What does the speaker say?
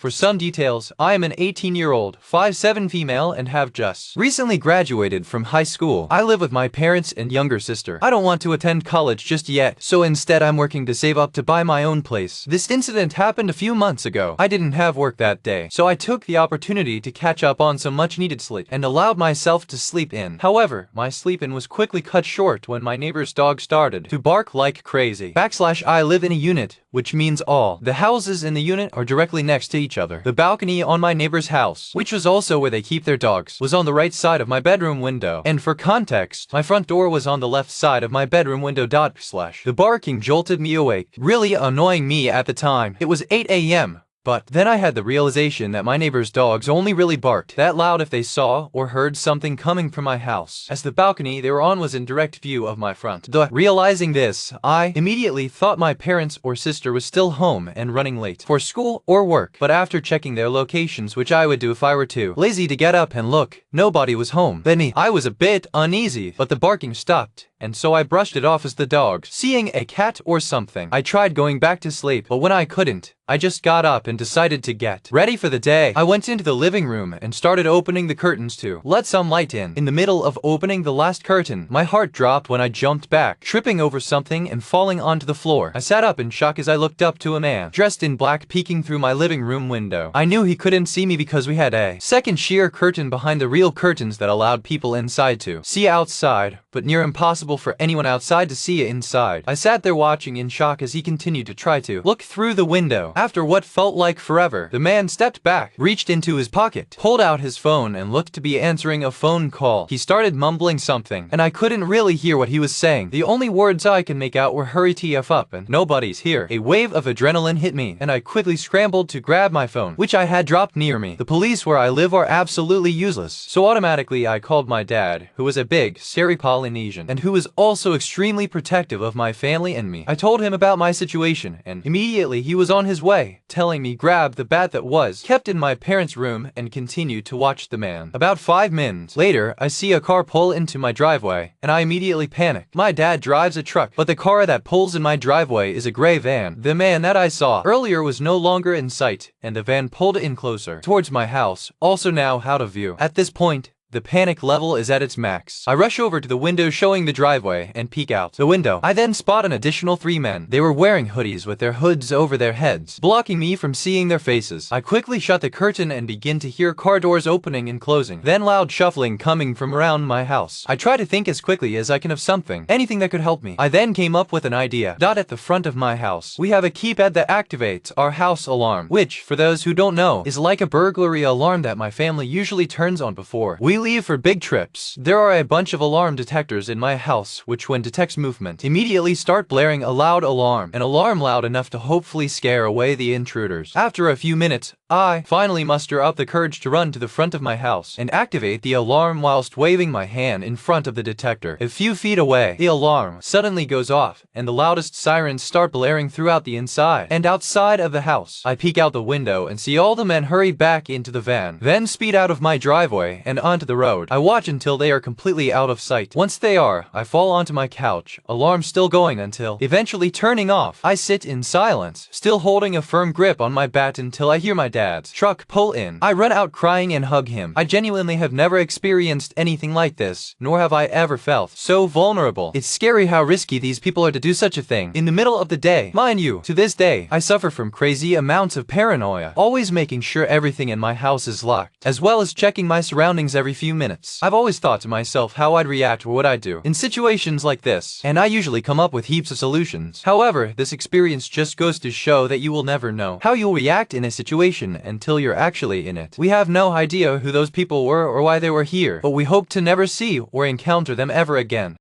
For some details, I am an 18-year-old, 5'7" female and have just recently graduated from high school. I live with my parents and younger sister. I don't want to attend college just yet, so instead I'm working to save up to buy my own place. This incident happened a few months ago. I didn't have work that day, so I took the opportunity to catch up on some much-needed sleep and allowed myself to sleep in. However, my sleep-in was quickly cut short when my neighbor's dog started to bark like crazy. I live in a unit, which means all the houses in the unit are directly next to each other. The balcony on my neighbor's house, which was also where they keep their dogs, was on the right side of my bedroom window. And for context, my front door was on the left side of my bedroom window. The barking jolted me awake, really annoying me at the time. It was 8 a.m. But then I had the realization that my neighbor's dogs only really barked that loud if they saw or heard something coming from my house, as the balcony they were on was in direct view of my front door. Realizing this, I immediately thought my parents or sister was still home and running late for school or work. But after checking their locations, which I would do if I were too lazy to get up and look, nobody was home. Then I was a bit uneasy, but the barking stopped, and so I brushed it off as the dogs seeing a cat or something. I tried going back to sleep, but when I couldn't, I just got up and decided to get ready for the day. I went into the living room and started opening the curtains to let some light in. In the middle of opening the last curtain, my heart dropped when I jumped back, tripping over something and falling onto the floor. I sat up in shock as I looked up to a man dressed in black peeking through my living room window. I knew he couldn't see me because we had a second sheer curtain behind the real curtains that allowed people inside to see outside, but near impossible for anyone outside to see inside. I sat there watching in shock as he continued to try to look through the window. After what felt like forever, the man stepped back, reached into his pocket, pulled out his phone and looked to be answering a phone call. He started mumbling something, and I couldn't really hear what he was saying. The only words I could make out were "hurry TF up" and "nobody's here." A wave of adrenaline hit me, and I quickly scrambled to grab my phone, which I had dropped near me. The police where I live are absolutely useless, so automatically I called my dad, who was a big, scary Polynesian, and who was also extremely protective of my family and me. I told him about my situation, and immediately he was on his way, telling me grab the bat that was kept in my parents' room and continue to watch the man. About 5 minutes later, I see a car pull into my driveway, and I immediately panic. My dad drives a truck, but the car that pulls in my driveway is a gray van. The man that I saw earlier was no longer in sight, and the van pulled in closer towards my house, also now out of view. At this point, the panic level is at its max. I rush over to the window showing the driveway and peek out the window. I then spot an additional 3 men. They were wearing hoodies with their hoods over their heads, blocking me from seeing their faces. I quickly shut the curtain and begin to hear car doors opening and closing, then loud shuffling coming from around my house. I try to think as quickly as I can of anything that could help me. I then came up with an idea. At the front of my house, we have a keypad that activates our house alarm, which, for those who don't know, is like a burglary alarm that my family usually turns on before we leave for big trips. There are a bunch of alarm detectors in my house which, when detects movement, immediately start blaring a loud alarm, an alarm loud enough to hopefully scare away the intruders. After a few minutes, I finally muster up the courage to run to the front of my house and activate the alarm whilst waving my hand in front of the detector. A few feet away, the alarm suddenly goes off and the loudest sirens start blaring throughout the inside and outside of the house. I peek out the window and see all the men hurry back into the van, then speed out of my driveway and onto the road. I watch until they are completely out of sight. Once they are, I fall onto my couch, alarm still going until eventually turning off. I sit in silence, still holding a firm grip on my bat until I hear my dad's truck pull in. I run out crying and hug him. I genuinely have never experienced anything like this, nor have I ever felt so vulnerable. It's scary how risky these people are to do such a thing in the middle of the day. Mind you, to this day, I suffer from crazy amounts of paranoia, always making sure everything in my house is locked, as well as checking my surroundings every few minutes. I've always thought to myself how I'd react or what I'd do in situations like this, and I usually come up with heaps of solutions. However, this experience just goes to show that you will never know how you'll react in a situation until you're actually in it. We have no idea who those people were or why they were here, but we hope to never see or encounter them ever again.